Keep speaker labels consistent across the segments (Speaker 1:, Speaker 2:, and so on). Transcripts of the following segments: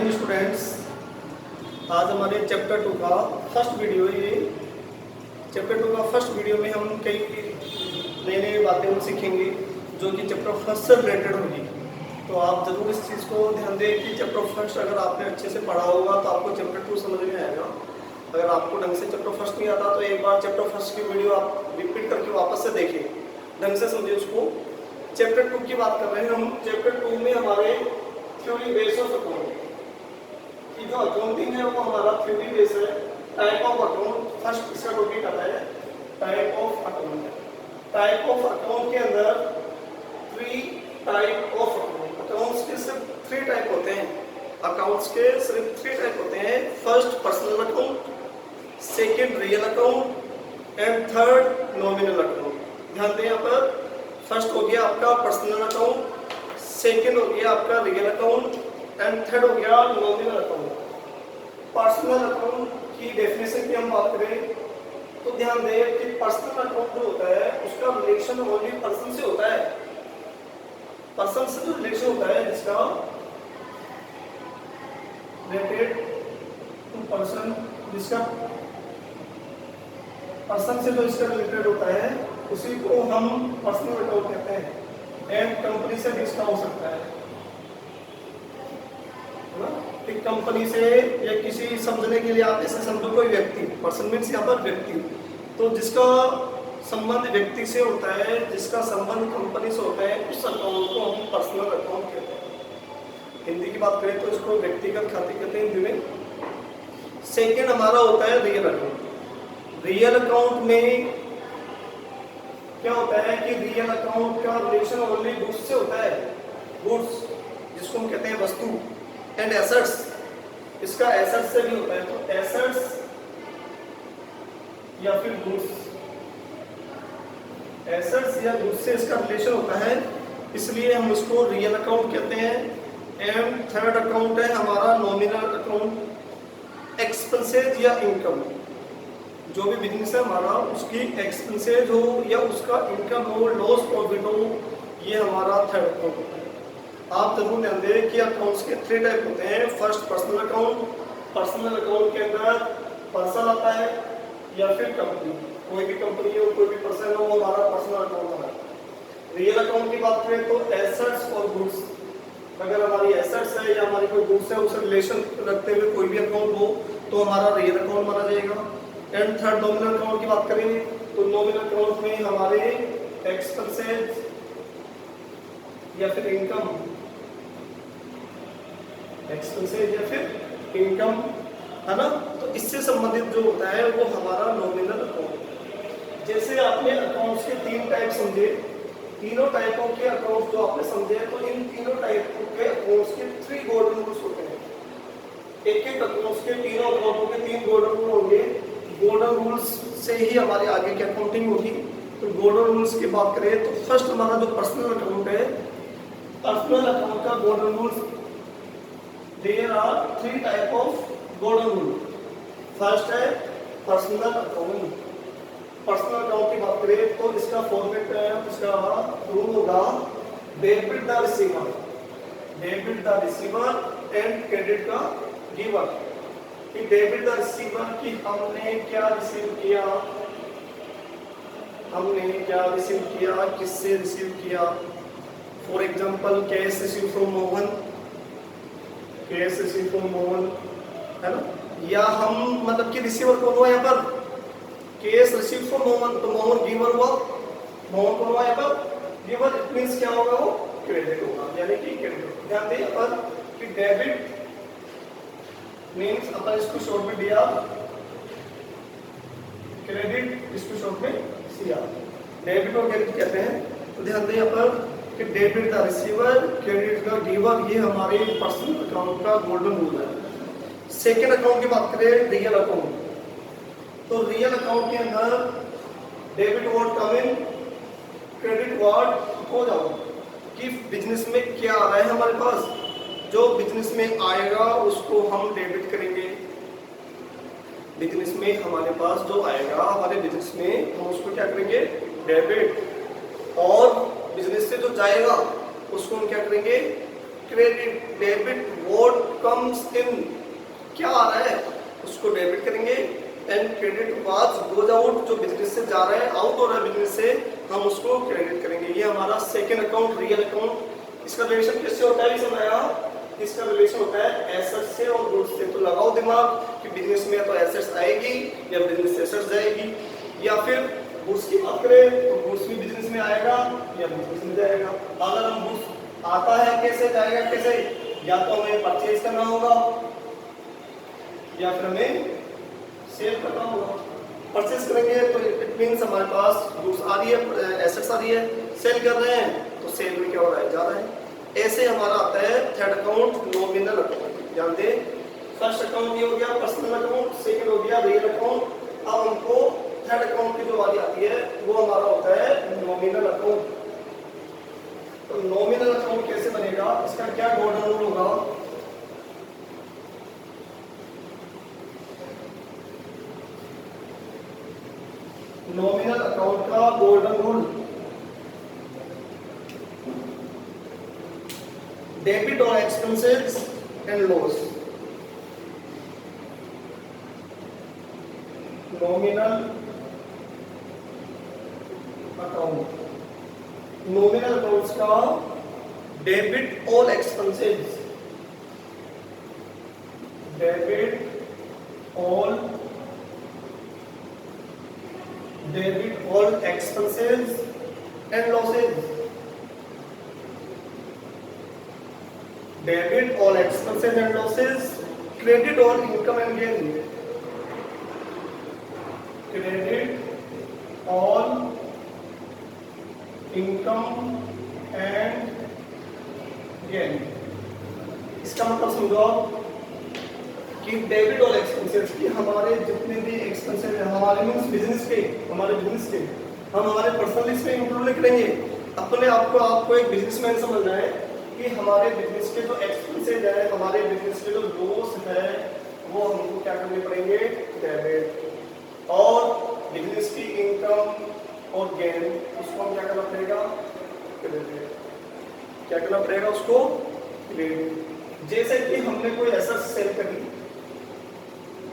Speaker 1: Morning students. आज हमारे chapter 2 का फर्स्ट वीडियो है। ये चैप्टर 2 का फर्स्ट वीडियो में हम कई नई नई बातें हम सीखेंगे जो कि चैप्टर फर्स्ट से रिलेटेड होगी। तो आप जरूर इस चीज़ को ध्यान दें कि चैप्टर फर्स्ट अगर आपने अच्छे से पढ़ा होगा तो आपको चैप्टर 2 समझ में आएगा। अगर आपको ढंग से चैप्टर फर्स्ट नहीं आता तो एक बार चैप्टर फर्स्ट की वीडियो आप रिपीट करके वापस से देखें, ढंग से समझे उसको। चैप्टर 2 की बात कर रहे हैं हम। चैप्टर 2 में हमारे थ्योरी बेस ऑफ अकाउंटिंग की जो अकाउंटिंग है वो हमारा थ्योरी बेस है। टाइप ऑफ अकाउंट फर्स्ट इसका टॉपिक आता है, type of account. Type of account के अंदर 3 टाइप ऑफ अकाउंट्स के सिर्फ 3 टाइप होते हैं। अकाउंट्स के सिर्फ 3 टाइप होते हैं। First personal account, second real account and third nominal account. ध्यान दें यहाँ पर, फर्स्ट हो गया आपका पर्सनल अकाउंट, सेकंड हो गया आपका रियल अकाउंट एंड थर्ड हो गया नॉमिनल अकाउंट। पर्सनल अकाउंट की डेफिनेशन की हम बात करें तो ध्यान दें कि पर्सनल अकाउंट जो होता है उसका रिलेशन ओनली पर्सन से होता है। पर्सन से जो रिलेशन होता है जिसका रिलेटेड टू पर्सन, जिसका पर्सन से जो इसका रिलेटेड होता है उसी को हम पर्सनल अकाउंट कहते हैं। एंड कंपनी से भी इसका हो सकता है ना, कि कंपनी से या किसी समझने के लिए आप ऐसे समझो कोई व्यक्ति, पर्सन मीन्स यहाँ पर व्यक्ति, तो जिसका संबंध व्यक्ति से होता है, जिसका संबंध कंपनी से होता है, उस अकाउंट को हम पर्सनल अकाउंट कहते हैं। हिंदी की बात करें तो इसको व्यक्तिगत खाते कहते हैं हिंदी में। सेकेंड हमारा होता है रियल अकाउंट। रियल अकाउंट में क्या होता है कि रियल अकाउंट का रिलेशन ओनली गुड्स से होता है। गुड्स जिसको हम कहते हैं वस्तु, एंड एसेट्स, इसका एसेट्स से भी होता है। तो एसेट्स या फिर गुड्स, एसेट्स या गुड्स से इसका रिलेशन होता है, इसलिए हम इसको रियल अकाउंट कहते हैं। एंड थर्ड अकाउंट है हमारा नॉमिनल अकाउंट। एक्सपेंसेज या इनकम, जो भी बिजनेस है हमारा उसकी एक्सपेंसेज हो या उसका इनकम हो, लॉस प्रॉफिट हो, ये हमारा थर्ड अकाउंट होता है। आप जरूर ध्यान दें कि अकाउंट्स के 3 टाइप होते हैं। First personal account, personal account के अंदर पर्सन आता है या फिर कंपनी, कोई भी कंपनी हो कोई भी पर्सन हो, हमारा पर्सनल अकाउंट है। रियल अकाउंट की बात करें तो एसेट्स और गुड्स, अगर हमारी एसेट्स है या हमारी कोई गुड्स है उससे रिलेशन रखते हुए कोई भी अकाउंट हो तो हमारा रियल अकाउंट माना जाएगा। एंड थर्ड नॉमिनल अकाउंट की बात करें तो नॉमिनल अकाउंट में हमारे एक्सपेंसेस या फिर इनकम, एक्सपेंसेस या फिर इनकम है ना, तो इससे संबंधित जो होता है वो हमारा नॉमिनल अकाउंट। जैसे आपने अकाउंट्स के 3 टाइप समझे, तीनों टाइपों के अकाउंट्स जो आपने समझे, तो इन तीनों टाइप के अकाउंट्स के 3 गोल्डन रूल्स होते हैं। एक एक अकाउंट्स के, तीनों अकाउंटों के 3 गोल्डन रूल होंगे। गोल्डन रूल्स से ही हमारी आगे की अकाउंटिंग होगी। तो गोल्डन रूल्स की बात करें तो फर्स्ट हमारा जो पर्सनल अकाउंट है, पर्सनल अकाउंट का golden rules, there are 3 type of golden rule. First है पर्सनल अकाउंट। पर्सनल अकाउंट की बात करें तो इसका फॉर्मेट है, इसका रूल होगा debit the receiver, debit the receiver and credit the giver. कि डेबिट द रिसीवर की हमने क्या रिसीव किया, हमने क्या रिसीव किया, किससे रिसीव किया। For example cash receive from Mohan, cash receive from Mohan है ना, या हम मतलब कि रिसीवर कौन हुआ यहाँ पर, कैश रिसीव फ्रॉम मोहन, तो मोहन गिवर हुआ, मोहन कौन हुआ यहाँ पर, गिवर। इट मींस क्या होगा, वो क्रेडिट होगा, यानी कि क्रेडिट। ध्यान दें यहाँ पर कि डेबिट मीन्स अपन इसको शॉर्ट में दिया, क्रेडिट इसको शॉर्ट में सीआर, डेबिट और क्रेडिट कहते हैं। तो ध्यान दें यहाँ पर कि डेबिट द रिसीवर, क्रेडिट का गिवर, ये हमारे पर्सनल अकाउंट का गोल्डन रूल है। सेकेंड अकाउंट की बात करें रियल अकाउंट, तो रियल अकाउंट के अंदर डेबिट वर्ड कम इन, क्रेडिट वर्ड हो जाओ कि बिजनेस में क्या आ रहा है हमारे पास, जो बिजनेस में आएगा उसको हम डेबिट करेंगे। बिजनेस में हमारे पास जो आएगा हमारे बिजनेस में हम उसको क्या करेंगे, डेबिट। और बिजनेस से जो जाएगा उसको हम क्या करेंगे, credit debit what comes in, क्या आ रहा है उसको डेबिट करेंगे, and credit was goes out, जो बिजनेस से जा रहा है, आउट हो रहा है बिजनेस से, हम उसको क्रेडिट करेंगे। ये हमारा सेकंड अकाउंट, रियल अकाउंट। इसका रिलेशन किससे होता है समझाया, इसका रिलेशन होता है एसेट्स से और गुड्स से। तो लगाओ दिमाग कि बिजनेस में तो एसेट्स आएगी या बिजनेस से एसेट्स जाएगी, या फिर गुड्स की बात करें तो गुड्स भी बिजनेस में आएगा या बिजनेस में जाएगा। अगर हम गुड्स आता है कैसे जाएगा कैसे, या तो हमें परचेज करना होगा या फिर हमें सेल करना होगा। परचेज करेंगे तो इट मींस हमारे पास गुड्स आ रही है, एसेट्स आ रही है, सेल कर रहे हैं तो सेल में क्या हो रहा है, जा रहा है। ऐसे हमारा आता है थर्ड अकाउंट, नॉमिनल अकाउंट। जानते फर्स्ट अकाउंट ये हो गया पर्सनल अकाउंट, सेकंड हो गया रियल अकाउंट। अब हमको थर्ड अकाउंट की जो वाली आती है वो हमारा होता है नॉमिनल अकाउंट। तो नॉमिनल अकाउंट कैसे बनेगा, इसका क्या गोल्डन रूल होगा, नॉमिनल अकाउंट का golden rule, debit on expenses and loss. Nominal account, nominal accounts का debit all expenses, debit all expenses and losses, debit all expenses and losses, credit all income and gain, credit all income and gain. इसका मतलब समझो कि debit all expenses की हमारे जितने भी expenses है हमारे मींस बिजनेस के, हमारे बिजनेस के हम हमारे पर्सनल इसमें इंक्लूड करेंगे। अपने आपको एक बिजनेसमैन समझना है कि हमारे बिजनेस के जो एक्सपेंसेस है, हमारे बिजनेस के जो लॉस है, वो हमको क्या करने पड़ेंगे, डेबिट। और बिजनेस की इनकम और गेन उसको हम क्या करना पड़ेगा, क्रेडिट। क्या करना पड़ेगा उसको, क्रेडिट। जैसे कि हमने कोई ऐसा सेल करी,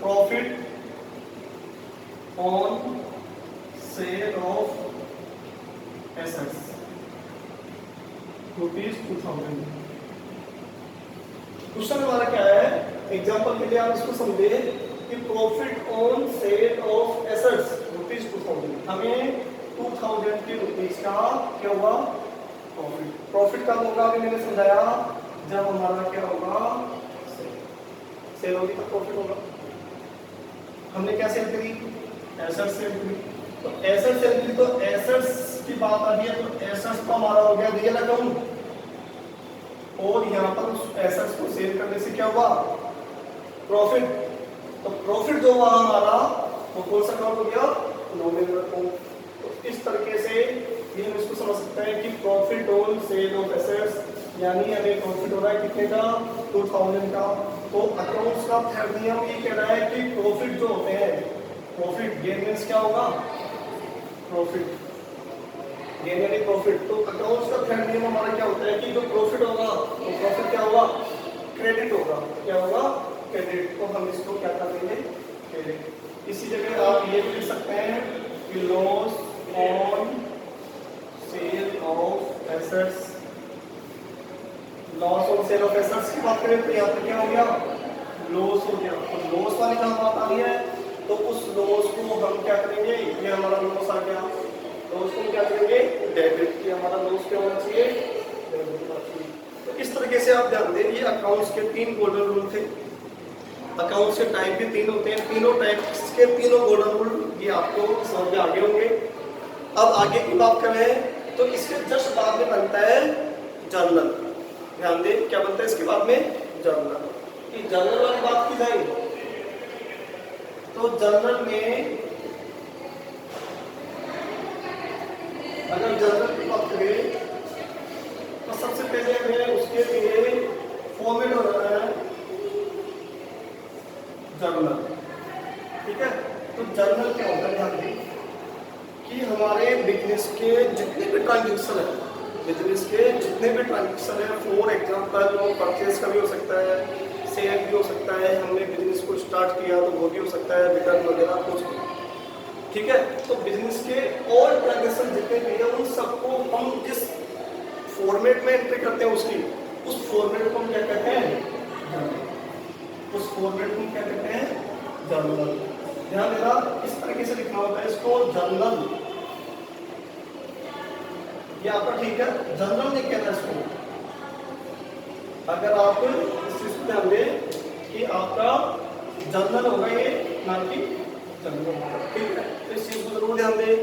Speaker 1: profit on sale of assets ₹2000। Question हमारा क्या है, एग्जांपल के लिए आप इसको समझे कि profit on sale of assets ₹2000, हमें 2000 के रुपीस का क्या होगा, प्रॉफिट। प्रॉफिट कब होगा, अभी मैंने समझाया जब हमारा क्या होगा, सेल होगी तो प्रॉफिट होगा। हमने क्या सेल करी, एसेट्स सेल करी। तो एसेट्स सेल करी तो एसेट्स की बात आ रही है तो एसेट्स तो हमारा हो गया रियल अकाउंट, और यहाँ पर उस एसेट्स को सेल करने से क्या हुआ, प्रॉफिट। तो प्रॉफिट जो हुआ हमारा वो कौन सा अकाउंट हो गया, नॉमिनल अकाउंट। तो इस तरीके से ये हम इसको समझ सकते हैं कि profit on sale of assets, यानी हमें प्रॉफिट हो रहा है कितने का, 2000 का। तो अकाउंट्स का थर्ड नियम ये कह रहा है कि प्रॉफिट जो होते हैं, प्रॉफिट गेन मींस क्या होगा, प्रॉफिट गेन यानी प्रॉफिट। तो अकाउंट्स का थर्ड नियम हमारा क्या होता है कि जो प्रॉफिट होगा तो प्रॉफिट क्या होगा, क्रेडिट होगा। क्या होगा, क्रेडिट। तो हम इसको क्या कर देंगे, क्रेडिट। इसी जगह आप ये भी लिख सकते हैं कि loss on sale of assets, loss on sale of assets की बात करें तो यहाँ पर क्या हो गया, लॉस हो गया। तो लॉस वाली जहाँ बात आ रही है तो उस लॉस को हम क्या करेंगे, ये हमारा लॉस आ गया, लॉस को क्या करेंगे, डेबिट। कि हमारा लॉस क्या होना चाहिए, डेबिट होना चाहिए। तो इस तरीके से आप ध्यान दें, ये अकाउंट्स के 3 गोल्डन रूल थे। अकाउंट्स के टाइप भी 3 होते हैं, तीनों टाइप्स के तीनों गोल्डन रूल ये आपको समझ में आगे होंगे। अब आगे की बात करें तो इसके जस्ट बाद में बनता है जर्नल। ध्यान दें क्या बनता है इसके बाद में, जर्नल। कि जर्नल वाली बात की जाए तो जर्नल में अगर जर्नल की बात करें तो सबसे पहले हमें उसके लिए फॉर्मेट हो रहा है जर्नल। ठीक है, तो जर्नल क्या होता है, ध्यान दें कि हमारे बिजनेस के जितने भी ट्रांजेक्शन है, बिजनेस के जितने भी ट्रांजेक्शन है, फॉर एग्जांपल वो परचेज का भी हो सकता है, सेल भी हो सकता है, हमने बिजनेस को स्टार्ट किया तो वो भी हो सकता है, रिटर्न वगैरह कुछ भी। ठीक है, तो बिजनेस के और ट्रांजेक्शन जितने भी है उन सबको हम जिस फॉर्मेट में एंट्री करते हैं उस फॉर्मेट को हम क्या कहते हैं, उस फॉर्मेट को हम क्या कहते हैं, जर्नल। ध्यान देना, इस तरीके से लिखना होता है इसको, जर्नल। ये आपका ठीक है, जर्नल नहीं कहना इसको। अगर आप इस चीज को ध्यान दें कि आपका जर्नल होगा ये, ना कि जर्नल होगा। ठीक है, तो इस चीज को जरूर ध्यान दें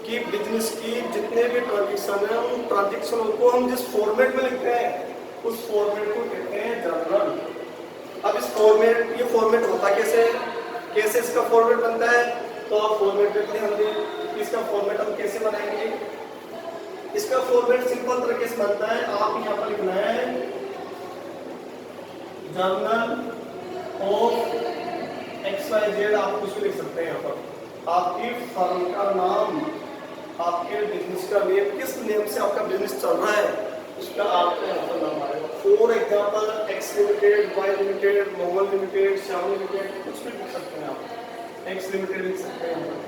Speaker 1: कि बिजनेस की जितने भी ट्रांजेक्शन है उन ट्रांजेक्शनों को हम जिस फॉर्मेट में लिखते हैं उस फॉर्मेट को कहते हैं जर्नल। अब इस फॉर्मेट, ये फॉर्मेट होता कैसे इसका फॉर्मेट बनता है, तो आप फॉर्मेट पे ध्यान दें। इसका फॉर्मेट हम कैसे बनाएंगे, इसका फॉर्मेट सिंपल तरीके से बनता है। आप यहाँ पर लिखना है जर्नल ऑफ XYZ, आप कुछ भी लिख सकते हैं। यहाँ पर आपकी फर्म का नाम, आपके बिजनेस का नेम, किस नेम से आपका बिजनेस चल रहा है उसका आपका यहाँ पर नाम आएगा। For example X limited, Y limited, Mohan limited, Shyam limited, कुछ भी लिख सकते हैं आप, X लिमिटेड लिख सकते हैं यहाँ पर।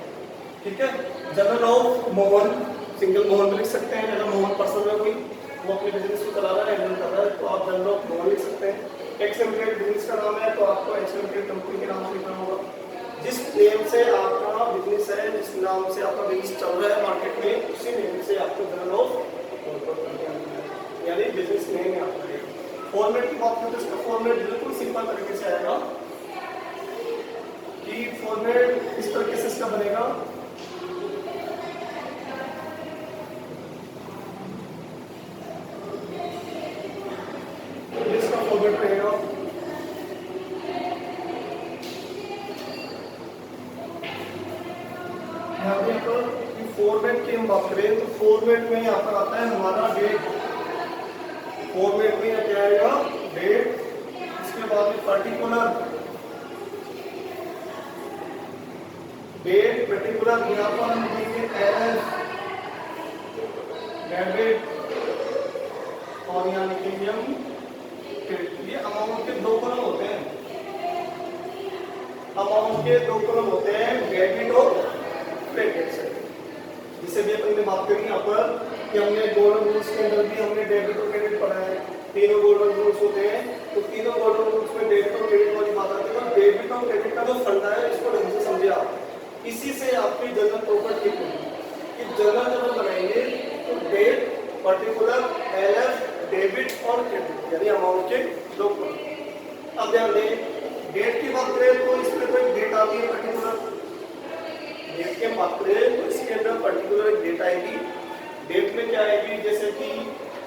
Speaker 1: ठीक है, journal of Mohan, single Mohan भी लिख सकते हैं। अगर मोहन पर्सन है कोई, वो अपने बिजनेस को चला रहा है, हैंडल कर रहा है, तो आप जर्नल ऑफ मोहन लिख सकते हैं। X लिमिटेड बिजनेस का नाम है तो आपको X लिमिटेड कंपनी के नाम से लिखना होगा। जिस नेम से आपका बिजनेस है, जिस नाम से आपका बिजनेस चल रहा है मार्केट में, उसी नेम से आपको जर्नल ऑफ यानी बिजनेस नेम है आपका। फॉर्मेट की बात करें तो इसका फॉर्मेट बिल्कुल सिंपल तरीके से आएगा कि फॉर्मेट इस तरीके से इसका बनेगा। इसका फॉर्मेट रहेगा फॉर्मेट की हम बात करें तो फॉर्मेट में यहाँ पर आता है हमारा डेट। फॉर्मेट में क्या आएगा, डेट। इसके बाद में पर्टिकुलर डेट, पर्टिकुलर यहाँ पर हम लिखेंगे एलएस, डेबिट, और यहाँ लिखेंगे हम क्रेडिट। ये अमाउंट के दो कॉलम होते हैं, अमाउंट के दो कॉलम होते हैं, डेबिट और क्रेडिट से। जिसे भी अपन ने बात करी यहाँ पर कि हमने गोल्डन रूल्स के अंदर भी हमने डेबिट और क्रेडिट पढ़ा है। तीनों गोल्डन रूल्स होते हैं, तो तीनों गोल्डन रूल्स में डेबिट और क्रेडिट वाली बात आती है। तो डेबिट और क्रेडिट का जो फंडा है इसको ढंग से समझे आप, इसी से आपकी जर्नल प्रॉपर ठीक होगी। कि जर्नल जब हम बनाएंगे तो डेट, पर्टिकुलर, एलएफ, डेबिट और क्रेडिट यानी अमाउंट के दो कॉलम। अब ध्यान दें, डेट की बात करें तो इसमें तो एक डेट आती है पर्टिकुलर। डेट की बात करें तो इसके अंदर पर्टिकुलर डेट आएगी। डेट में क्या आएगी, जैसे कि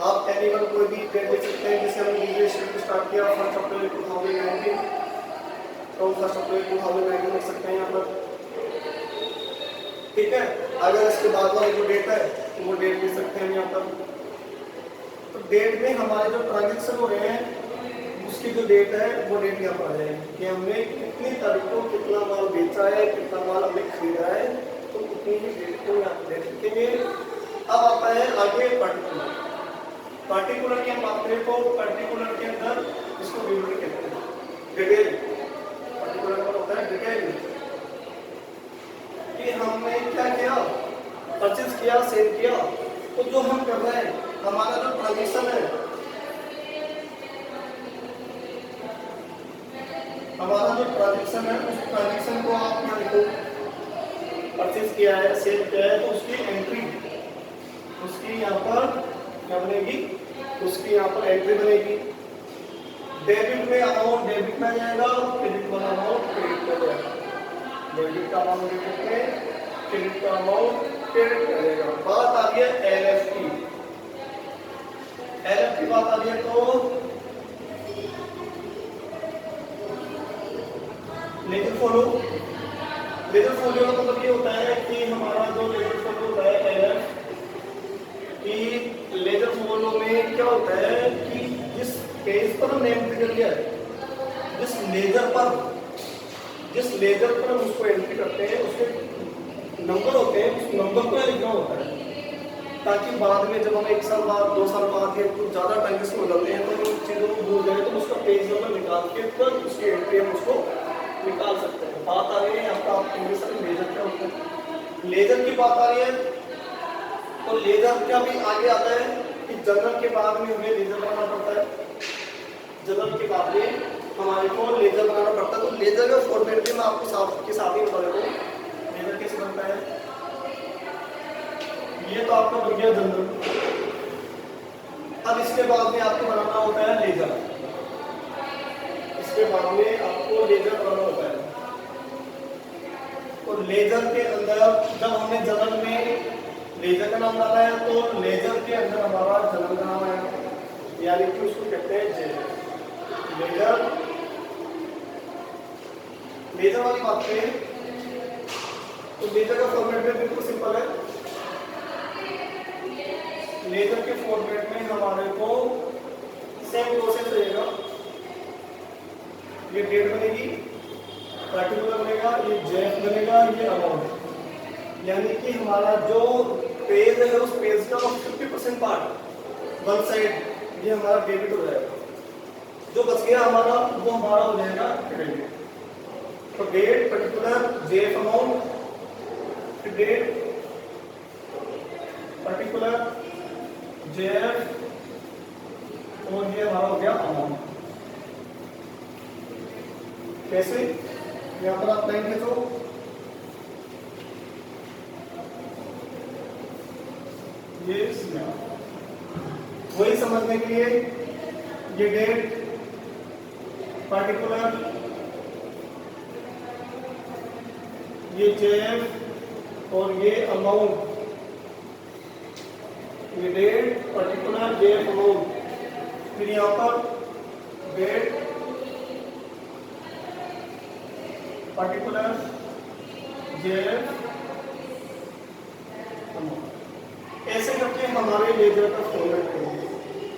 Speaker 1: आप एनिमल कोई भी डेट दे सकते हैं। जैसे हमने बिजनेस स्टार्ट किया 1 अप्रैल 2019, तो 1 अप्रैल 2019 लिख सकते हैं यहाँ पर। ठीक है, अगर इसके बाद वाली जो डेट है तो वो डेट दे सकते हैं यहाँ पर। तो डेट में हमारे जो ट्रांजेक्शन हो रहे हैं उसकी जो डेट है वो डेट यहाँ पर आ जाएगी कि हमने कितनी तारीख को कितना माल बेचा है, कितना माल हमने खरीदा है, तो उतनी ही डेट को यहाँ पर डेट लिखेंगे। अब आता है आगे पर्टिकुलर। पर्टिकुलर की हम बात करें तो पर्टिकुलर के अंदर इसको विवरण कहते हैं, डिटेल। पर्टिकुलर का होता है डिटेल कि हमने क्या किया, परचेज किया, सेल किया। तो जो हम कर रहे हैं, हमारा जो ट्रांजेक्शन है, हमारा जो ट्रांजेक्शन है उस ट्रांजेक्शन को आप यहाँ लिखो। परचेज किया है, सेल किया है, तो उसकी एंट्री, उसकी यहाँ पर क्या बनेगी, उसकी यहाँ पर एंट्री बनेगी। डेबिट में अमाउंट डेबिट में जाएगा, क्रेडिट वाला अमाउंट क्रेडिट में जाएगा। डेबिट का अमाउंट डेबिट में, क्रेडिट का अमाउंट क्रेडिट में जाएगा। बात आ रही है एलएफ की। एलएफ की बात आ रही है तो लेजर फॉलो। लेजर फॉलो का मतलब ये होता है कि हमारा जो लेजर फॉलो होता है एलएफ कि लेजर फॉलो में क्या होता है कि जिस पेज पर हमने एंट्री कर लिया है, जिस लेजर पर हम उसको एंट्री करते हैं, उसके नंबर होते हैं, उस नंबर को लिखना होता है। ताकि बाद में जब हम 1 साल बाद 2 साल बाद या कुछ ज़्यादा ट्रांजेक्शन हो जाते हैं तो उन चीज़ों को भूल जाए तो उसका पेज नंबर निकाल के तुरंत उसकी एंट्री हम उसको निकाल सकते हैं। बात आ रही है आपका इंग्लिश में लेजर क्या होता है, लेजर की बात आ रही है। तो लेजर क्या भी आगे आता है कि जनरल के बाद में हमें लेजर बनाना पड़ता है, जनरल के बाद में हमारे को लेजर बनाना पड़ता है। तो लेजर का फॉर्मेट में मैं आपको साथ ही बता देता हूँ लेजर कैसे बनता है। ये तो आपका बन गया जनरल। अब इसके बाद में आपको बनाना होता है लेजर, इसके बाद में आपको लेजर बनाना होता है। और लेजर के अंदर जब हमने जनरल में लेजर का नाम डाला है तो लेजर के अंदर हमारा जनरल का नाम है, यानी कि उसको कहते हैं लेजर। लेजर वाली बात करें तो लेजर का फॉर्मेट में बिल्कुल सिंपल है। लेजर के फॉर्मेट में हमारे को सेम प्रोसेस रहेगा। ये डेट बनेगी, पार्टिकुलर बनेगा, ये जेफ बनेगा, ये अमाउंट। यानी कि हमारा जो पेज है उस पेज का 50% पार्ट वन साइड ये हमारा डेबिट हो जाएगा, जो बच गया हमारा वो हमारा हो जाएगा क्रेडिट। तो डेट, पर्टिकुलर, जेफ, अमाउंट, डेट, पर्टिकुलर, जेफ और ये हमारा हो गया अमाउंट। कैसे? यहाँ पर आप लाइन खींचो, ये वही समझने के लिए ये डेट, पर्टिकुलर, ये जेफ और ये अमाउंट। ये डेट, पर्टिकुलर, जेफ, अमाउंट। फिर यहाँ पर डेट, पर्टिकुलर, जेफ, अमाउंट। ऐसे करके हमारे लेजर का फॉर्मेट करेंगे।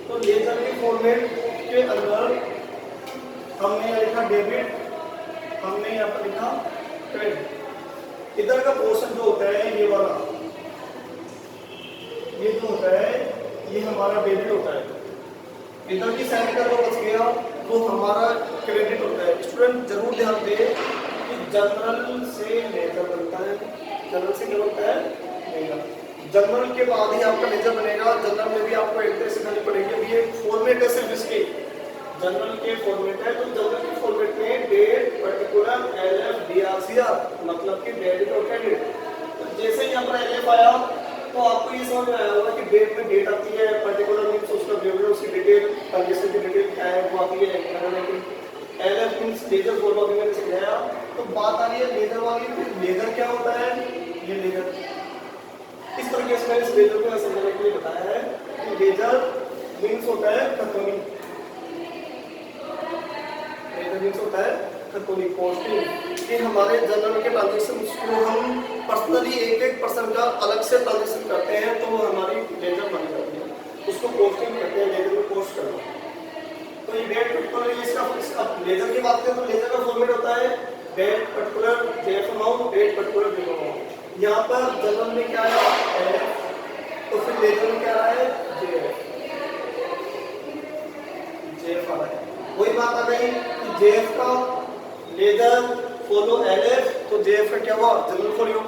Speaker 1: तो लेजर के फॉर्मेट के अंदर हमने यहाँ लिखा डेबिट, हमने यहाँ पर लिखा क्रेडिट। इधर का पोर्शन जो होता है ये वाला, ये जो होता है ये हमारा डेबिट होता है। इधर की साइड का जो बच गया वो हमारा क्रेडिट होता है। स्टूडेंट जरूर ध्यान दें कि जनरल से लेजर बनता है, जनरल से क्या बनता है लेजर। जनरल के बाद ही आपका लेजर बनेगा। जनरल में भी आपको एंट्री सिखानी पड़ेगी। अभी ये फॉर्मेट है सिर्फ इसके, जनरल के फॉर्मेट है। तो जनरल के फॉर्मेट में डेट, पर्टिकुलर, एलएफ, डीआरसीआर मतलब कि डेबिट और क्रेडिट। तो जैसे ही यहाँ पर एलएफ आया तो आपको ये समझ में आया होगा कि डेट में डेट आती है, पर्टिकुलर मीन्स उसका डेबिट, उसकी डिटेल, ट्रांजेक्शन की डिटेल क्या है वो आती है। एलएफ मीन्स लेजर फॉर्म अभी मैंने सिखाया। तो बात आ रही है लेजर वाली। लेजर क्या होता है? ये लेजर इस तरीके से मैंने इस लेजर को समझने के लिए बताया है कि लेजर मीन्स होता है खतौनी। लेजर मीन्स होता है खतौनी, पोस्टिंग। कि हमारे जनरल के ट्रांजेक्शन को हम पर्सनली एक एक पर्सन का अलग से ट्रांजेक्शन करते हैं तो वो हमारी लेजर बन जाती है। उसको पोस्टिंग कहते हैं, लेजर में पोस्ट करना। तो ये डेट, पर्टिकुलर, इसका लेजर की बात करें तो लेजर का फॉर्मेट होता है डेट, पर्टिकुलर, जेफ, अमाउंट, डेट, पर्टिकुलर, जेफ, अमाउंट। यहाँ पर जनरल में क्या है तो फिर लेजर में क्या रहा है जेफ आ रहा है। वही बात आ गई कि जेफ का लेजर फॉलो एलएफ, तो जेफ का क्या हुआ जनरल फोलियो।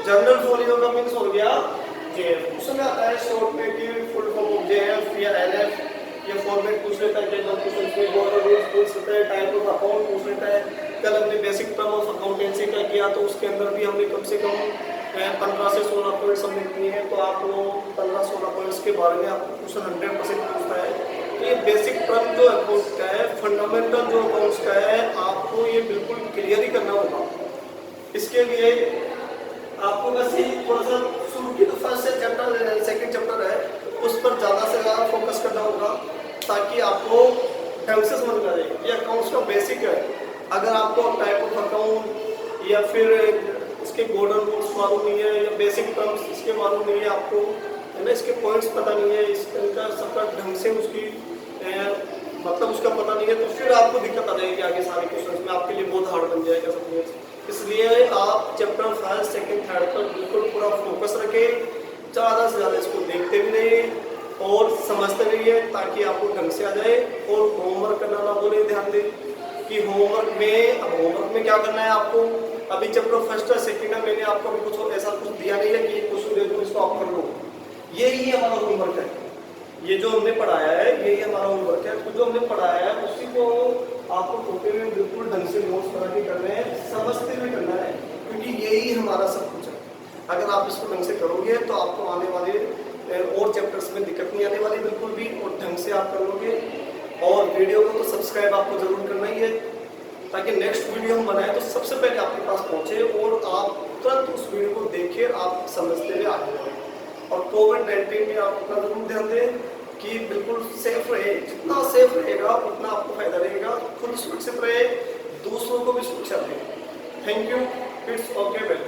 Speaker 1: जनरल फोलियो का मीन्स हो गया जेफ। उसमें आता है शॉर्ट में कि फुल फॉर्म ऑफ जेएफ या एलएफ। ये फॉर्मेट पूछ लेता है, पूछ लेता है, टाइप ऑफ अकाउंट पूछ लेता है। कल हमने बेसिक टर्म ऑफ अकाउंटेंसी का किया तो उसके अंदर भी हमने कम से कम 15 से 16 पॉइंट सबमिट किए हैं। तो आप लोग 15-16 पॉइंट्स के बारे में आपको क्वेश्चन 100% पूछता है। तो ये बेसिक टर्म जो अकाउंट का है, फंडामेंटल जो अकाउंट्स का है, आपको ये बिल्कुल क्लियर ही करना होगा। इसके लिए आपको बस ही थोड़ा सा शुरू की तो फर्स्ट से चैप्टर, सेकेंड चैप्टर है, उस पर ज़्यादा से ज़्यादा फोकस करना होगा ताकि आपको ढंग से समझ में आ जाए। ये अकाउंट्स का बेसिक है। अगर आपको टाइप ऑफ अकाउंट या फिर इसके गोल्डन रूल्स मालूम नहीं है या बेसिक टर्म्स इसके मालूम नहीं है आपको, है ना, इसके पॉइंट्स पता नहीं है, इसका सबका ढंग से उसकी मतलब उसका पता नहीं है, तो फिर आपको दिक्कत आ जाएगी आगे सारे क्वेश्चंस में, आपके लिए बहुत हार्ड बन जाएगा सब। इसलिए आप चैप्टर 1, 2, 3 पर बिल्कुल पूरा फोकस रखें। ज़्यादा से ज़्यादा इसको देखते भी रहिए और समझते रहिए ताकि आपको ढंग से आ जाए। और होमवर्क करना ना बोले, ध्यान दें कि होमवर्क में क्या करना है आपको। अभी चैप्टर फर्स्ट है, सेकंड है, मैंने आपको अभी कुछ ऐसा कुछ दिया नहीं है कि कुछ दे दूं इसको आप कर लो। यही हमारा होमवर्क है, ये जो हमने पढ़ाया है यही हमारा होमवर्क है। तो जो हमने पढ़ाया है उसी को आपको टोपे में बिल्कुल ढंग से नोट्स बना के करने हैं, समझते हुए करना है, क्योंकि यही हमारा सब कुछ है। अगर आप इसको ढंग से करोगे तो आपको आने वाले और चैप्टर्स में दिक्कत नहीं आने वाली बिल्कुल भी, और ढंग से आप कर लोगे। और वीडियो को तो सब्सक्राइब आपको जरूर करना ही है, ताकि नेक्स्ट वीडियो हम बनाए तो सबसे पहले आपके पास पहुंचे और आप तुरंत उस वीडियो को देखिए, आप समझते हुए आगे बढ़ें। और कोविड-19 में आप अपना जरूर ध्यान दें कि बिल्कुल सेफ रहे, जितना सेफ रहेगा उतना आपको फायदा रहेगा। खुद सुरक्षित रहे, दूसरों को भी सुरक्षा दें। Thank you, it's okay well.